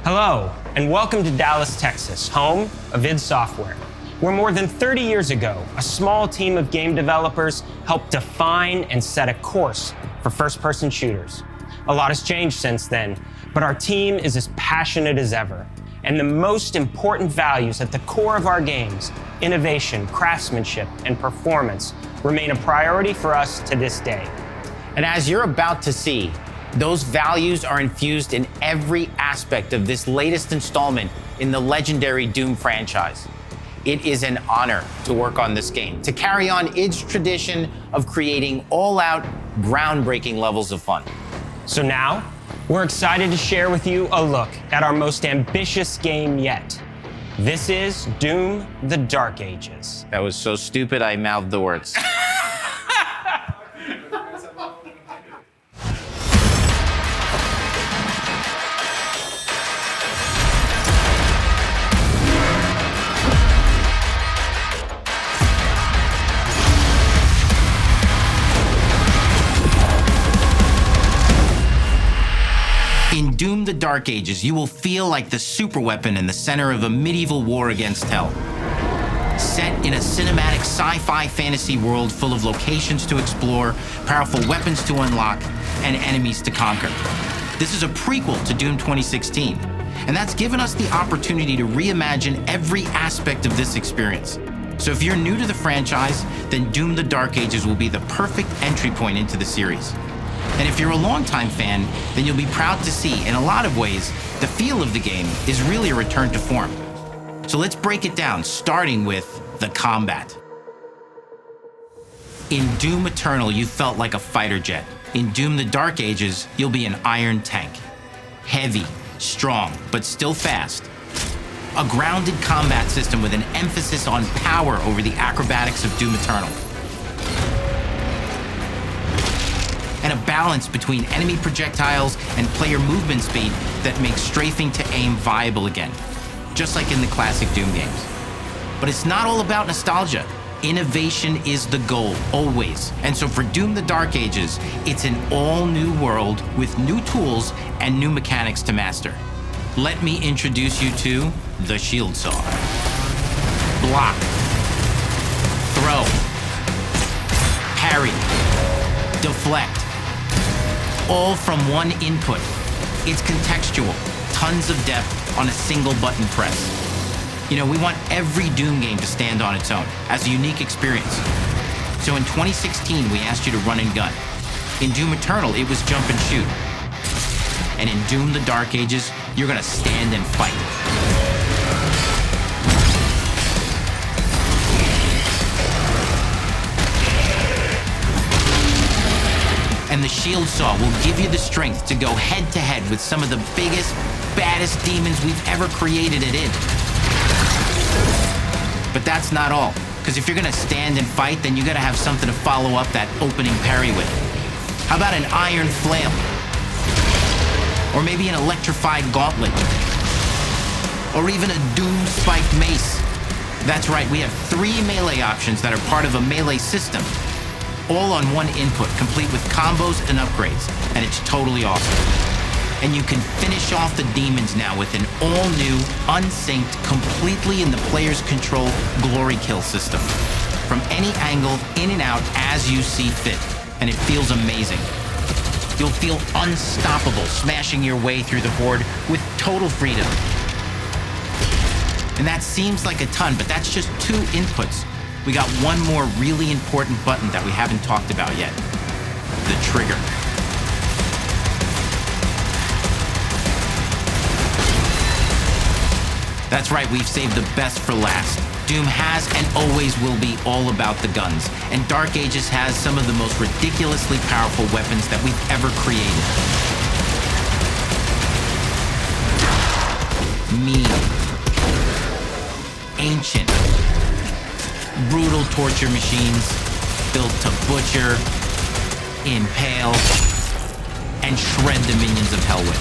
Hello, and welcome to Dallas, Texas, home of id Software, where more than 30 years ago, a small team of game developers helped define and set a course for first-person shooters. A lot has changed since then, but our team is as passionate as ever. And the most important values at the core of our games, innovation, craftsmanship, and performance, remain a priority for us to this day. And as you're about to see, those values are infused in every aspect of this latest installment in the legendary Doom franchise. It is an honor to work on this game, to carry on id's tradition of creating all-out, groundbreaking levels of fun. So now, we're excited to share with you a look at our most ambitious game yet. This is Doom: The Dark Ages. That was so stupid, I mouthed the words. In Doom: The Dark Ages, you will feel like the superweapon in the center of a medieval war against hell. Set in a cinematic sci-fi fantasy world full of locations to explore, powerful weapons to unlock, and enemies to conquer. This is a prequel to Doom 2016, and that's given us the opportunity to reimagine every aspect of this experience. So if you're new to the franchise, then Doom: The Dark Ages will be the perfect entry point into the series. And if you're a longtime fan, then you'll be proud to see, in a lot of ways, the feel of the game is really a return to form. So let's break it down, starting with the combat. In Doom Eternal, you felt like a fighter jet. In Doom: The Dark Ages, you'll be an iron tank. Heavy, strong, but still fast. A grounded combat system with an emphasis on power over the acrobatics of Doom Eternal. And a balance between enemy projectiles and player movement speed that makes strafing to aim viable again, just like in the classic Doom games. But it's not all about nostalgia. Innovation is the goal, always. And so for Doom: The Dark Ages, it's an all-new world with new tools and new mechanics to master. Let me introduce you to the shield saw. Block. Throw. Parry. Deflect. All from one input. It's contextual, tons of depth on a single button press. You know, we want every Doom game to stand on its own as a unique experience. So in 2016, we asked you to run and gun. In Doom Eternal, it was jump and shoot. And in Doom: The Dark Ages, you're gonna stand and fight. And the shield saw will give you the strength to go head-to-head with some of the biggest, baddest demons we've ever created at id. But that's not all, because if you're gonna stand and fight, then you gotta have something to follow up that opening parry with. How about an iron flail? Or maybe an electrified gauntlet? Or even a Doom spiked mace? That's right, we have 3 melee options that are part of a melee system. All on one input, complete with combos and upgrades, and it's totally awesome. And you can finish off the demons now with an all-new, unsynced, completely in the player's control glory kill system. From any angle, in and out, as you see fit, and it feels amazing. You'll feel unstoppable, smashing your way through the horde with total freedom. And that seems like a ton, but that's just 2 inputs. We got one more really important button that we haven't talked about yet. The trigger. That's right, we've saved the best for last. Doom has and always will be all about the guns, and Dark Ages has some of the most ridiculously powerful weapons that we've ever created. Mean. Ancient. Brutal torture machines built to butcher, impale, and shred the minions of hell with.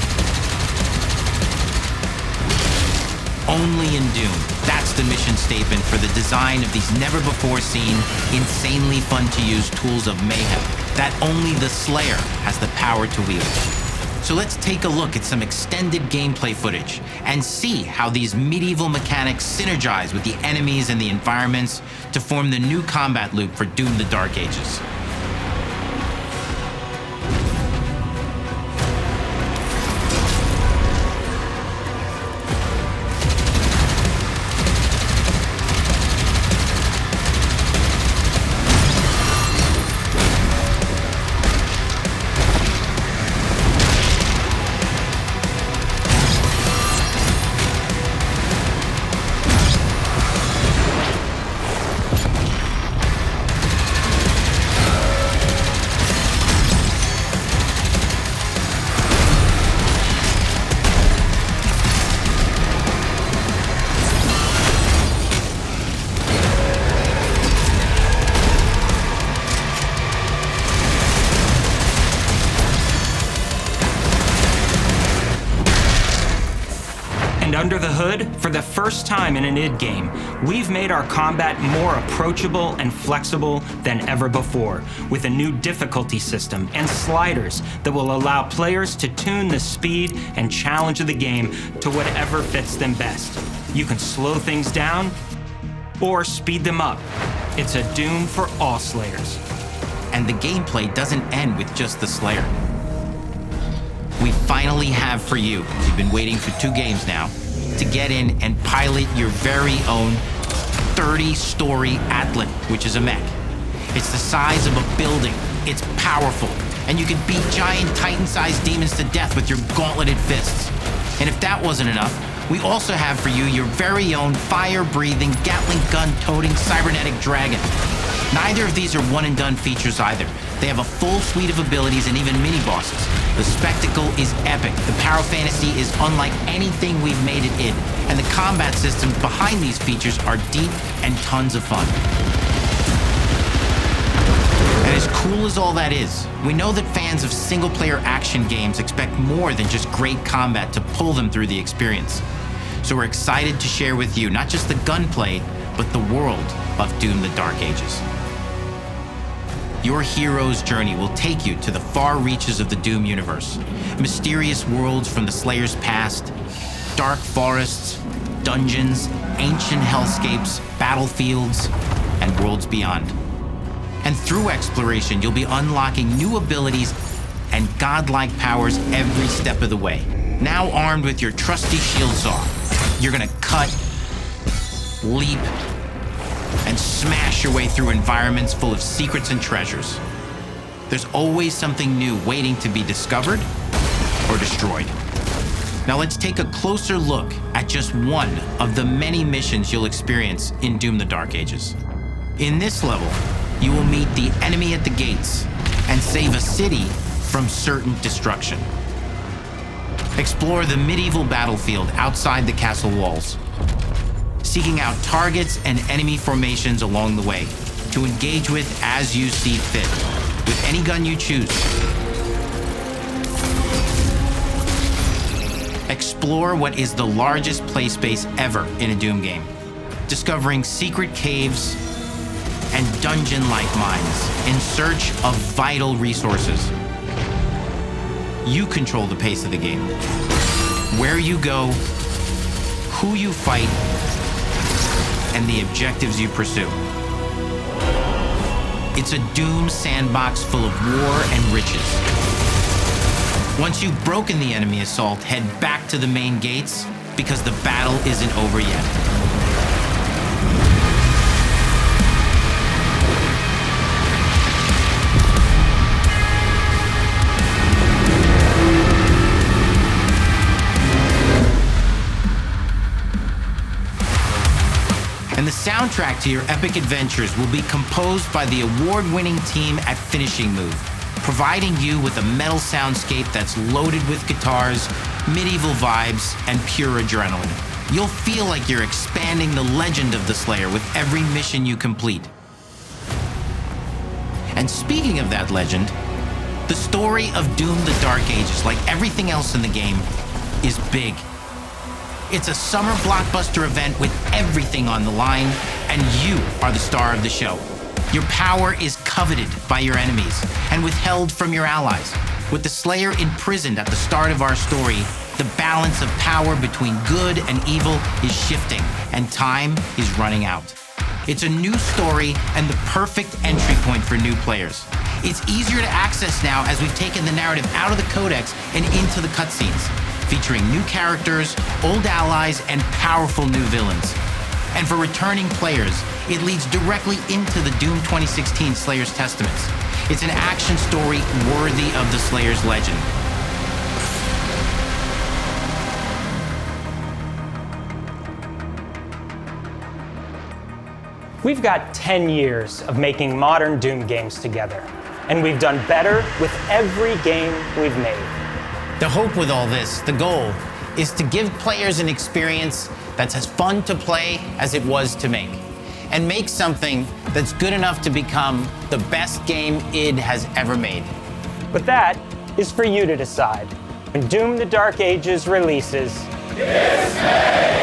Only in Doom, that's the mission statement for the design of these never-before-seen, insanely fun-to-use tools of mayhem that only the Slayer has the power to wield. So let's take a look at some extended gameplay footage and see how these medieval mechanics synergize with the enemies and the environments to form the new combat loop for Doom: The Dark Ages. Under the hood, for the first time in an id game, we've made our combat more approachable and flexible than ever before, with a new difficulty system and sliders that will allow players to tune the speed and challenge of the game to whatever fits them best. You can slow things down or speed them up. It's a Doom for all Slayers. And the gameplay doesn't end with just the Slayer. We finally have for you, you've been waiting for 2 games now, to get in and pilot your very own 30-story Atlan, which is a mech. It's the size of a building, it's powerful, and you can beat giant Titan-sized demons to death with your gauntleted fists. And if that wasn't enough, we also have for you your very own fire-breathing, Gatling gun-toting cybernetic dragon. Neither of these are one-and-done features either. They have a full suite of abilities and even mini-bosses. The spectacle is epic. The Power Fantasy is unlike anything we've made it in. And the combat systems behind these features are deep and tons of fun. And as cool as all that is, we know that fans of single-player action games expect more than just great combat to pull them through the experience. So we're excited to share with you not just the gunplay, but the world of Doom: The Dark Ages. Your hero's journey will take you to the far reaches of the Doom universe. Mysterious worlds from the Slayer's past, dark forests, dungeons, ancient hellscapes, battlefields, and worlds beyond. And through exploration, you'll be unlocking new abilities and godlike powers every step of the way. Now armed with your trusty shield saw, you're gonna cut, leap, and smash your way through environments full of secrets and treasures. There's always something new waiting to be discovered or destroyed. Now let's take a closer look at just one of the many missions you'll experience in Doom: The Dark Ages. In this level, you will meet the enemy at the gates and save a city from certain destruction. Explore the medieval battlefield outside the castle walls, seeking out targets and enemy formations along the way to engage with as you see fit, with any gun you choose. Explore what is the largest play space ever in a Doom game, discovering secret caves and dungeon-like mines in search of vital resources. You control the pace of the game, where you go, who you fight, and the objectives you pursue. It's a Doom sandbox full of war and riches. Once you've broken the enemy assault, head back to the main gates, because the battle isn't over yet. And the soundtrack to your epic adventures will be composed by the award-winning team at Finishing Move, providing you with a metal soundscape that's loaded with guitars, medieval vibes, and pure adrenaline. You'll feel like you're expanding the legend of the Slayer with every mission you complete. And speaking of that legend, the story of Doom: The Dark Ages, like everything else in the game, is big. It's a summer blockbuster event with everything on the line, and you are the star of the show. Your power is coveted by your enemies and withheld from your allies. With the Slayer imprisoned at the start of our story, the balance of power between good and evil is shifting, and time is running out. It's a new story and the perfect entry point for new players. It's easier to access now as we've taken the narrative out of the codex and into the cutscenes, featuring new characters, old allies, and powerful new villains. And for returning players, it leads directly into the Doom 2016 Slayer's Testaments. It's an action story worthy of the Slayer's legend. We've got 10 years of making modern Doom games together, and we've done better with every game we've made. The hope with all this, the goal, is to give players an experience that's as fun to play as it was to make, and make something that's good enough to become the best game id has ever made. But that is for you to decide. When Doom: The Dark Ages releases, Disney!